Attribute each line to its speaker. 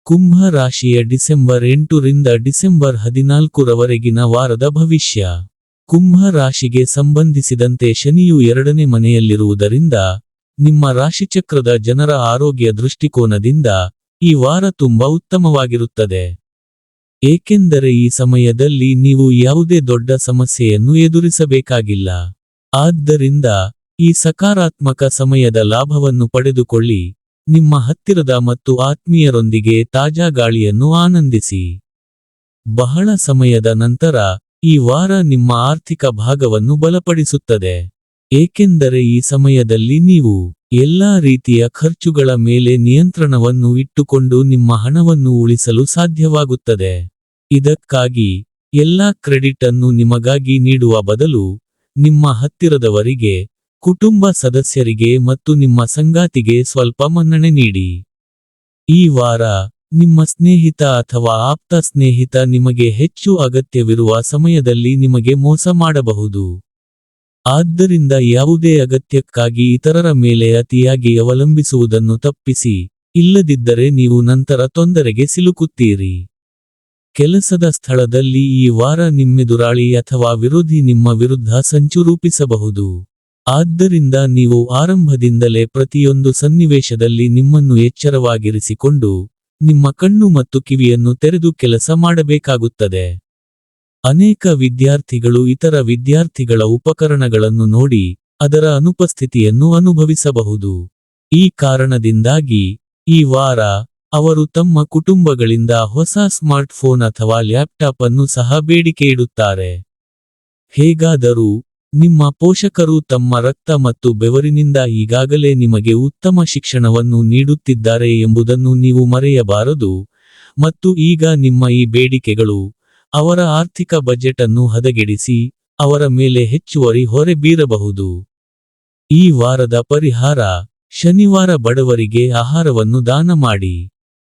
Speaker 1: ಕುಂಭ ರಾಶಿಯ ಡಿಸೆಂಬರ್ 8 ರಿಂದ ಡಿಸೆಂಬರ್ 14 ರವರೆಗಿನ ವಾರದ ಭವಿಷ್ಯ. ಕುಂಭ ರಾಶಿಗೆ ಸಂಬಂಧಿಸಿದಂತೆ ಶನಿಯು 2ನೇ ಮನೆಯಲ್ಲಿರುವುದರಿಂದ ನಿಮ್ಮ ರಾಶಿಚಕ್ರದ ಜನರ ಆರೋಗ್ಯ ದೃಷ್ಟಿಕೋನದಿಂದ ಈ ವಾರ ತುಂಬಾ ಉತ್ತಮವಾಗಿರುತ್ತದೆ. ಏಕೆಂದರೆ ಈ ಸಮಯದಲ್ಲಿ ನೀವು ಯಾವುದೇ ದೊಡ್ಡ ಸಮಸ್ಯೆಯನ್ನು ಎದುರಿಸಬೇಕಾಗಿಲ್ಲ. ಆದ್ದರಿಂದ ಈ ಸಕಾರಾತ್ಮಕ ಸಮಯದ ಲಾಭವನ್ನು ಪಡೆದುಕೊಳ್ಳಿ. ನಿಮ್ಮ ಹತ್ತಿರದ ಮತ್ತು ಆತ್ಮೀಯರೊಂದಿಗೆ ತಾಜಾ ಗಾಳಿಯನ್ನು ಆನಂದಿಸಿ. ಬಹಳ ಸಮಯದ ನಂತರ ಈ ವಾರ ನಿಮ್ಮ ಆರ್ಥಿಕ ಭಾಗವನ್ನು ಬಲಪಡಿಸುತ್ತದೆ. ಏಕೆಂದರೆ ಈ ಸಮಯದಲ್ಲಿ ನೀವು ಎಲ್ಲಾ ರೀತಿಯ ಖರ್ಚುಗಳ ಮೇಲೆ ನಿಯಂತ್ರಣವನ್ನು ಇಟ್ಟುಕೊಂಡು ನಿಮ್ಮ ಹಣವನ್ನು ಉಳಿಸಲು ಸಾಧ್ಯವಾಗುತ್ತದೆ. ಇದಕ್ಕಾಗಿ ಎಲ್ಲಾ ಕ್ರೆಡಿಟ್ ಅನ್ನು ನಿಮಗಾಗಿ ನೀಡುವ ಬದಲು ನಿಮ್ಮ ಹತ್ತಿರದವರಿಗೆ, ಕುಟುಂಬ ಸದಸ್ಯರಿಗೆ ಮತ್ತು ನಿಮ್ಮ ಸಂಗಾತಿಗೆ ಸ್ವಲ್ಪ ಮನ್ನಣೆ ನೀಡಿ. ಈ ವಾರ ನಿಮ್ಮ ಸ್ನೇಹಿತ ಅಥವಾ ಆಪ್ತ ಸ್ನೇಹಿತ ನಿಮಗೆ ಹೆಚ್ಚು ಅಗತ್ಯವಿರುವ ಸಮಯದಲ್ಲಿ ನಿಮಗೆ ಮೋಸ ಮಾಡಬಹುದು. ಆದ್ದರಿಂದ ಯಾವುದೇ ಅಗತ್ಯಕ್ಕಾಗಿ ಇತರರ ಮೇಲೆ ಅತಿಯಾಗಿ ಅವಲಂಬಿಸುವುದನ್ನು ತಪ್ಪಿಸಿ, ಇಲ್ಲದಿದ್ದರೆ ನೀವು ನಂತರ ತೊಂದರೆಗೆ ಸಿಲುಕುತ್ತೀರಿ. ಕೆಲಸದ ಸ್ಥಳದಲ್ಲಿ ಈ ವಾರ ನಿಮ್ಮೆದುರಾಳಿ ಅಥವಾ ವಿರೋಧಿ ನಿಮ್ಮ ವಿರುದ್ಧ ಸಂಚು ರೂಪಿಸಬಹುದು. ಆದ್ದರಿಂದ ನೀವು ಆರಂಭದಿಂದಲೇ ಪ್ರತಿಯೊಂದು ಸನ್ನಿವೇಶದಲ್ಲಿ ನಿಮ್ಮನ್ನು ಎಚ್ಚರವಾಗಿರಿಸಿಕೊಂಡು, ನಿಮ್ಮ ಕಣ್ಣು ಮತ್ತು ಕಿವಿಯನ್ನು ತೆರೆದು ಕೆಲಸ ಮಾಡಬೇಕಾಗುತ್ತದೆ. ಅನೇಕ ವಿದ್ಯಾರ್ಥಿಗಳು ಇತರ ವಿದ್ಯಾರ್ಥಿಗಳ ಉಪಕರಣಗಳನ್ನು ನೋಡಿ, ಅದರ ಅನುಪಸ್ಥಿತಿಯನ್ನು ಅನುಭವಿಸಬಹುದು. ಈ ಕಾರಣದಿಂದಾಗಿ ಈ ವಾರ ಅವರು ತಮ್ಮ ಕುಟುಂಬಗಳಿಂದ ಹೊಸ ಸ್ಮಾರ್ಟ್ ಫೋನ್ ಅಥವಾ ಲ್ಯಾಪ್ಟಾಪ್ ಅನ್ನು ಸಹ ಬೇಡಿಕೆಯಿಡುತ್ತಾರೆ. ಹೇಗಾದರೂ ನಿಮ್ಮ ಪೋಷಕರು ತಮ್ಮ ರಕ್ತ ಮತ್ತು ಬೆವರಿನಿಂದ ಈಗಾಗಲೇ ನಿಮಗೆ ಉತ್ತಮ ಶಿಕ್ಷಣವನ್ನು ನೀಡುತ್ತಿದ್ದಾರೆ ಎಂಬುದನ್ನು ನೀವು ಮರೆಯಬಾರದು, ಮತ್ತು ಈಗ ನಿಮ್ಮ ಈ ಬೇಡಿಕೆಗಳು ಅವರ ಆರ್ಥಿಕ ಬಜೆಟ್ ಅನ್ನು ಹದಗೆಡಿಸಿ ಅವರ ಮೇಲೆ ಹೆಚ್ಚುವರಿ ಹೊರೆ ಬೀರಬಹುದು. ಈ ವಾರದ ಪರಿಹಾರ: ಶನಿವಾರ ಬಡವರಿಗೆ ಆಹಾರವನ್ನು ದಾನ ಮಾಡಿ.